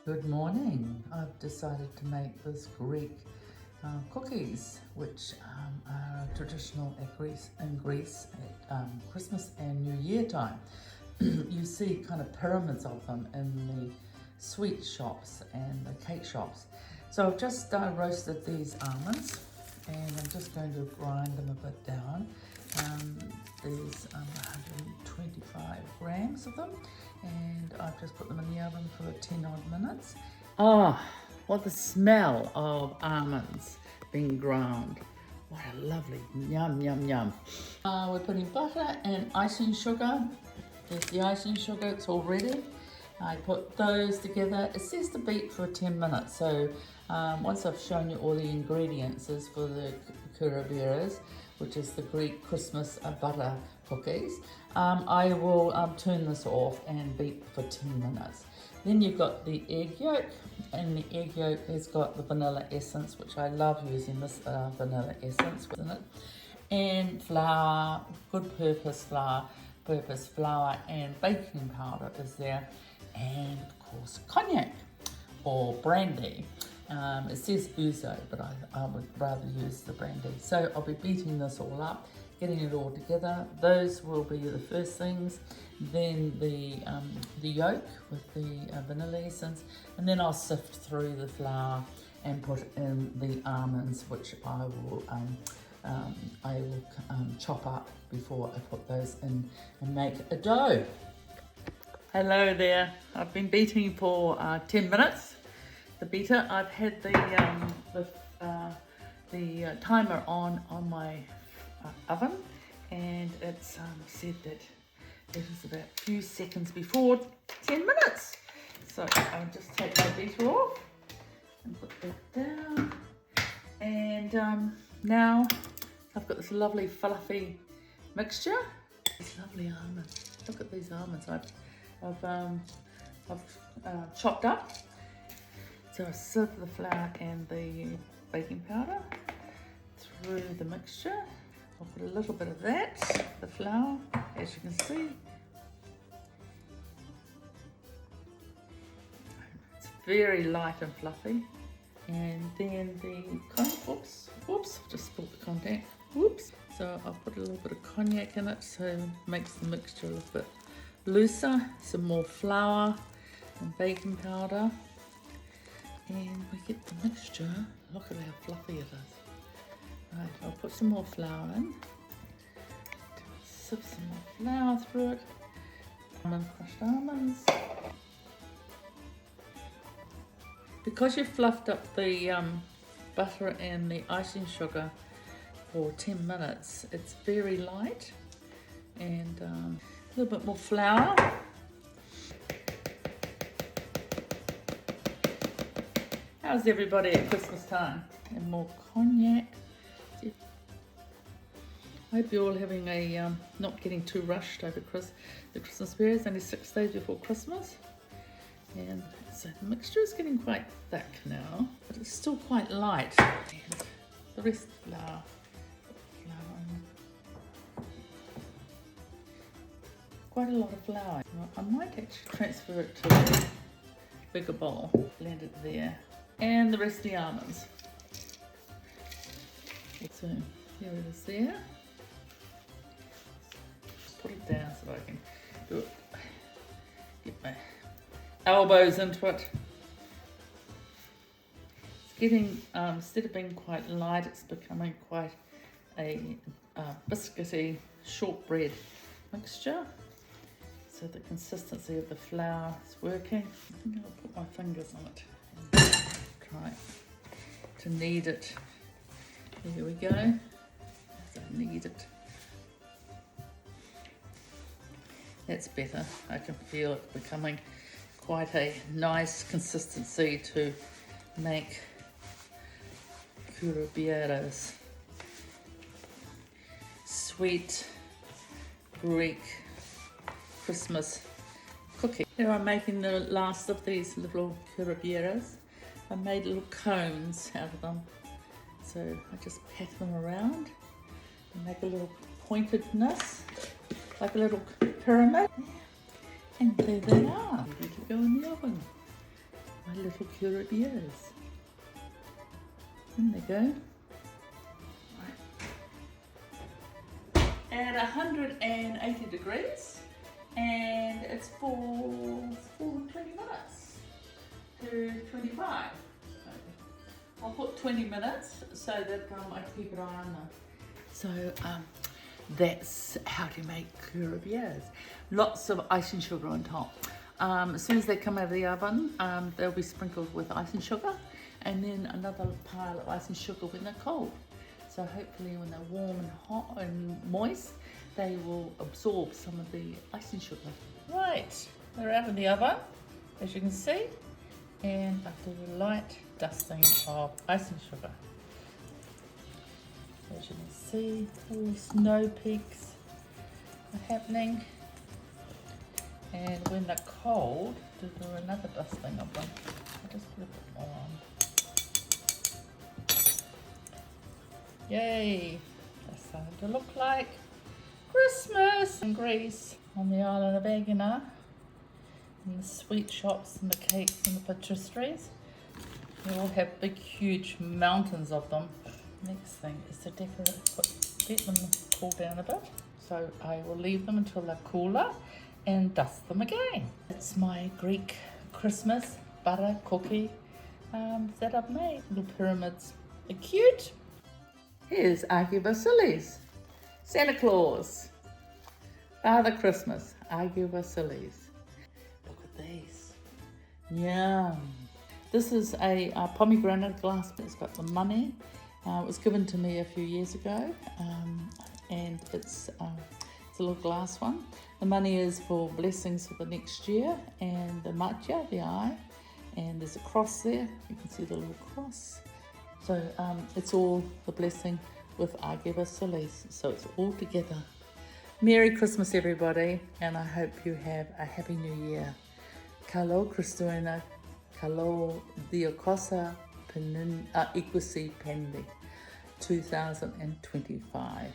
Good morning. I've decided to make this Greek cookies, which are traditional in Greece at Christmas and New Year time. You see kind of pyramids of them in the sweet shops and the cake shops. So I've just roasted these almonds and I'm just going to grind them a bit down. There's 125 grams of them, and I've just put them in the oven for 10 odd minutes. Oh, what the smell of almonds being ground. What a lovely yum, yum, yum. We're putting butter and icing sugar. There's the icing sugar, it's all ready. I put those together. It says to beat for 10 minutes. So once I've shown you all the ingredients is for the Kourabiedes, which is the Greek Christmas butter cookies, I will turn this off and beat for 10 minutes. Then you've got the egg yolk, and the egg yolk has got the vanilla essence, which I love using this vanilla essence in it, and flour, good purpose flour, and baking powder is there, and of course cognac or brandy. It says ouzo, but I would rather use the brandy. So I'll be beating this all up, getting it all together. Those will be the first things. Then the yolk with the vanilla essence, and then I'll sift through the flour and put in the almonds, which I will chop up before I put those in and make a dough. Hello there. I've been beating for 10 minutes. The beater. I've had the timer on my oven, and it's said that it is about a few seconds before 10 minutes. So I'll just take my beater off and put that down. And now I've got this lovely fluffy mixture. These lovely almonds. Look at these almonds. I've chopped up. So I sieve the flour and the baking powder through the mixture. I'll put a little bit of that, the flour, as you can see. It's very light and fluffy. And then whoops, just spilled the contact, whoops. So I'll put a little bit of cognac in it, so it makes the mixture a little bit looser. Some more flour and baking powder. And we get the mixture. Look at how fluffy it is. Right, I'll put some more flour in. Sift some more flour through it. Crushed almonds. Because you've fluffed up the butter and the icing sugar for 10 minutes, it's very light. And a little bit more flour. How's everybody at Christmas time? And more cognac. I hope you're all having a, not getting too rushed over the Christmas period. It's only 6 days before Christmas. And so the mixture is getting quite thick now, but it's still quite light. And the rest of the flour. Quite a lot of flour. I might actually transfer it to a bigger bowl. Blend it there. And the rest of the almonds. So here it is there. Put it down so I can do it. Get my elbows into it. It's getting, instead of being quite light, it's becoming quite a biscuity shortbread mixture. So the consistency of the flour is working. I think I'll put my fingers on it. Try to knead it. There we go. So knead it. That's better. I can feel it becoming quite a nice consistency to make Kourabiedes. Sweet Greek Christmas cookie. Here I'm making the last of these little Kourabiedes. I made little cones out of them. So I just pat them around and make a little pointedness, like a little pyramid. And there they are, ready to go in the oven. my little Kourabiedes. In they go. Right. At 180 degrees, and it's for 20 minutes to 25. I'll put 20 minutes so that I keep an eye on them. So that's how to make Kourabiedes. Lots of icing sugar on top. As soon as they come out of the oven, they'll be sprinkled with icing sugar, and then another pile of icing sugar when they're cold. So hopefully when they're warm and hot and moist, they will absorb some of the icing sugar. Right, they're out of the oven, as you can see, and after the light dusting of icing sugar. As you can see, all snow peaks are happening. And when they're cold, to do another dusting of them. I'll just put a bit more on. Yay! That's starting to look like Christmas in Greece, on the island of Agina. And the sweet shops and the cakes and the pastries. They all have big, huge mountains of them. Next thing is to decorate, let them cool down a bit. So I will leave them until they're cooler and dust them again. It's my Greek Christmas butter cookie that I've made. Little pyramids. They're cute. Here's Argy Basilis, Santa Claus, Father Christmas, Argy Basilis. Look at these. Yum. This is a pomegranate glass. It's got the money. It was given to me a few years ago, and it's a little glass one. The money is for blessings for the next year, and the matcha, the eye, and there's a cross there. You can see the little cross. So it's all the blessing with Argy Basilis. So it's all together. Merry Christmas, everybody, and I hope you have a Happy New Year. Kalo Christuina, Kalo Diokosa Equisi Pendi 2025.